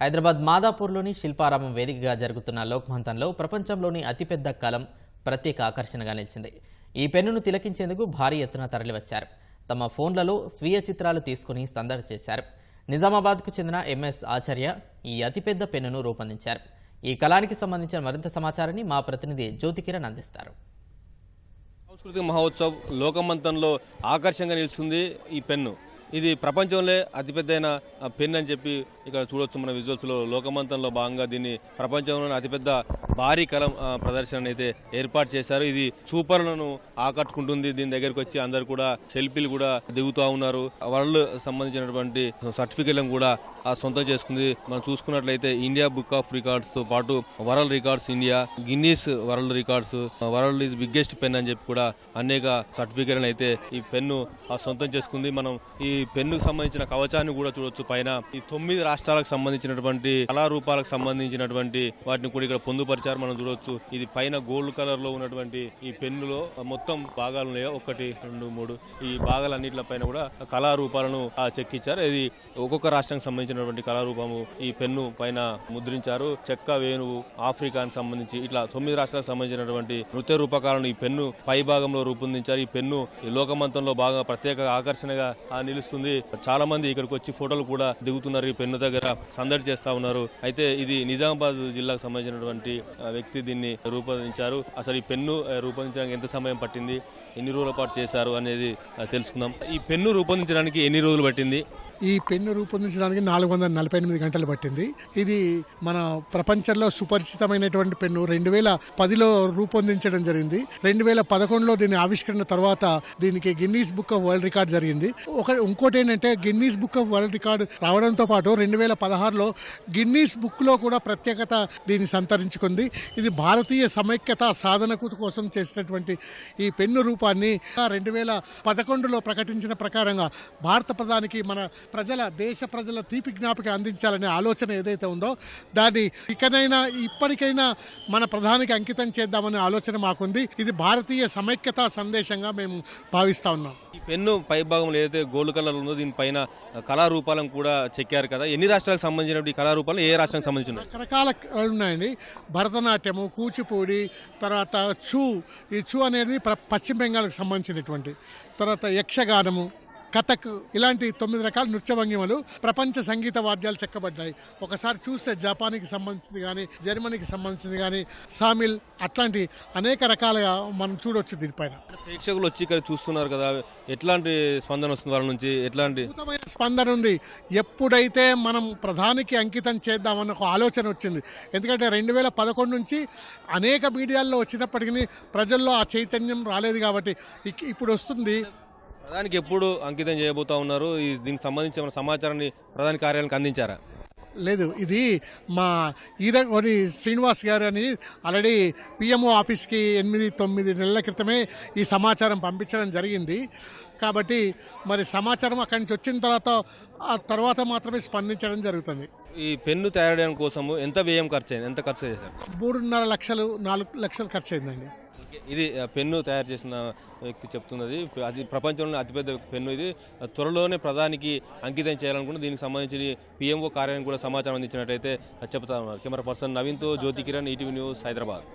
హైదరాబాద్ మాదాపూర్లోని శిల్పారామం వేదికగా జరుగుతున్న లోక్మంథన్లో ప్రపంచంలోని అతిపెద్ద కలం ప్రత్యేక ఆకర్షణగా నిలిచింది. ఈ పెన్నును తిలకించేందుకు భారీ ఎత్తున తరలివచ్చారు. తమ ఫోన్లలో స్వీయ చిత్రాలు తీసుకుని సందడి చేశారు. నిజామాబాద్కు చెందిన ఎంఎస్ ఆచార్య ఈ అతిపెద్ద పెన్నును రూపొందించారు. ఈ కళానికి సంబంధించిన మరింత సమాచారాన్ని మా ప్రతినిధి జ్యోతికిరణ్ అందిస్తారు. సాంస్కృతిక మహోత్సవ్ లోకమంతంలో ఆకర్షణగా నిలుస్తుంది ఈ పెన్ను. ఇది ప్రపంచంలో అతిపెద్దైన పెన్ అని చెప్పి ఇక్కడ చూడొచ్చు మన విజువల్స్ లో. లోకమంతంలో భాగంగా దీన్ని ప్రపంచంలోని అతిపెద్ద భారీ కలం ప్రదర్శన అయితే ఏర్పాటు చేశారు. ఇది చూపర్లను ఆకట్టుకుంటుంది. దీని దగ్గరకు వచ్చి అందరు కూడా సెల్ఫీలు కూడా దిగుతూ ఉన్నారు. వరల్డ్ సంబంధించినటువంటి సర్టిఫికెట్లను కూడా సొంతం చేసుకుంది. మనం చూసుకున్నట్లయితే ఇండియా బుక్ ఆఫ్ రికార్డ్స్ తో పాటు world records India, Guinness world records, world is biggest pen అని చెప్పి కూడా అనేక సర్టిఫికెట్లను అయితే ఈ పెన్ను సొంతం చేసుకుంది. మనం ఈ పెన్నుకు సంబంధించిన కవచాన్ని కూడా చూడొచ్చు. పైన ఈ 9 రాష్ట్రాలకు సంబంధించినటువంటి కళారూపాలకు సంబంధించినటువంటి వాటిని కూడా ఇక్కడ పొందుపరిచారు. మనం చూడొచ్చు. ఇది పైన గోల్డ్ కలర్ లో ఉన్నటువంటి ఈ పెన్నులో మొత్తం భాగాలు ఉన్నాయో 1, 2, 3 ఈ భాగాలన్నింటి పైన కూడా కళారూపాలను చెక్కించారు. ఇది ఒక్కొక్క రాష్ట్రానికి సంబంధించినటువంటి కళారూపము ఈ పెన్ను పైన ముద్రించారు. చెక్క, వేణువు, ఆఫ్రికానికి సంబంధించి ఇట్లా 9 రాష్ట్రాలకు సంబంధించినటువంటి నృత్య రూపకాలను ఈ పెన్ను పై భాగంలో రూపొందించారు. ఈ పెన్ను ఈ లోకమంతంలో బాగా ప్రత్యేక ఆకర్షణగా నిలుస్తుంది. చాలా మంది ఇక్కడికి వచ్చి ఫోటోలు కూడా దిగుతున్నారు. ఈ పెన్ను దగ్గర సందడి చేస్తా ఉన్నారు. అయితే ఇది నిజామాబాద్ జిల్లాకు సంబంధించినటువంటి వ్యక్తి దీన్ని రూపొందించారు. అసలు ఈ పెన్ను రూపొందించడానికి ఎంత సమయం పట్టింది, ఎన్ని రోజుల పాటు చేశారు అనేది తెలుసుకుందాం. ఈ పెన్ను రూపొందించడానికి ఎన్ని రోజులు పట్టింది? ఈ పెన్ను రూపొందించడానికి 448 గంటలు పట్టింది. ఇది మన ప్రపంచంలో సుపరిచితమైనటువంటి పెన్ను. 2010లో రూపొందించడం జరిగింది. 2011లో దీని ఆవిష్కరణ తర్వాత దీనికి Guinness book of world record జరిగింది. ఇంకోటి ఏంటంటే Guinness book of world record రావడంతో పాటు 2016లో గిన్నీస్ బుక్ లో కూడా ప్రత్యేకత దీన్ని సంతరించుకుంది. ఇది భారతీయ సమైక్యత సాధన కోసం చేసినటువంటి ఈ పెన్ను రూపాన్ని 2011లో ప్రకటించిన ప్రకారంగా భారత ప్రధానికి మన దేశ ప్రజల తీపి జ్ఞాపిక అందించాలనే ఆలోచన ఏదైతే ఉందో దాన్ని ఇప్పటికైనా మన ప్రధానికి అంకితం చేద్దామనే ఆలోచన మాకుంది. ఇది భారతీయ సమైక్యతా సందేశంగా మేము భావిస్తా ఉన్నాం. ఈ పెన్ను పై భాగంలో ఏదైతే గోల్డ్ కలర్ ఉందో దీనిపైన కళారూపాలను కూడా చెక్కారు కదా. ఎన్ని రాష్ట్రాలకు సంబంధించిన కళారూపాలు, ఏ రాష్ట్రానికి సంబంధించిన? రకరకాల ఉన్నాయండి. భరతనాట్యము, కూచిపూడి, తర్వాత ఈ చూ అనేది పశ్చిమ బెంగాల్కి సంబంధించినటువంటి, తర్వాత యక్షగానము, కథక్, ఇలాంటి 9 రకాల నృత్య భంగిమలు, ప్రపంచ సంగీత వాద్యాలు చెక్కబడ్డాయి. ఒకసారి చూస్తే జపాన్కి సంబంధించింది కానీ, జర్మనీకి సంబంధించింది కానీ, సామిల్, అట్లాంటి అనేక రకాలుగా మనం చూడొచ్చు. దీనిపైన ప్రేక్షకులు వచ్చి ఇక్కడ చూస్తున్నారు కదా, ఎట్లాంటి స్పందన వస్తుంది వాళ్ళ నుంచి? ఎట్లాంటి స్పందన ఉంది? ఎప్పుడైతే మనం ప్రధానికి అంకితం చేద్దామన్న ఒక ఆలోచన వచ్చింది. ఎందుకంటే 2011 నుంచి అనేక మీడియాల్లో వచ్చినప్పటికీ ప్రజల్లో ఆ చైతన్యం రాలేదు కాబట్టి ఇప్పుడు వస్తుంది. ప్రధానికి ఎప్పుడు అంకితం చేయబోతా ఉన్నారు? దీనికి సంబంధించిన సమాచారాన్ని ప్రధాని కార్యాలయానికి అందించారా? లేదు, ఇది మా ఈరగోని శ్రీనివాస్ గారు అని ఆల్రెడీ పిఎంఓ ఆఫీస్కి 8-9 నెలల క్రితమే ఈ సమాచారం పంపించడం జరిగింది. కాబట్టి మరి సమాచారం అక్కడి నుంచి వచ్చిన తర్వాత మాత్రమే స్పందించడం జరుగుతుంది. ఈ పెన్ను తయారు చేయడం కోసము ఎంత వ్యయం ఖర్చు అయింది? ఎంత ఖర్చు చేశారు? 3.5 లక్షలు 4 లక్షలు ఖర్చు అయిందండి. ఇది పెన్ను తయారు చేసిన వ్యక్తి చెప్తున్నది. అది ప్రపంచంలోనే అతిపెద్ద పెన్ను. ఇది త్వరలోనే ప్రధానికి అంకితం చేయాలనుకుంటే దీనికి సంబంధించి పిఎంఓ కార్యాలయం కూడా సమాచారం అందించినట్టయితే చెప్తా ఉన్నారు. కెమెరా పర్సన్ నవీన్తో జ్యోతి కిరణ్, ఈటీవీ న్యూస్, హైదరాబాద్.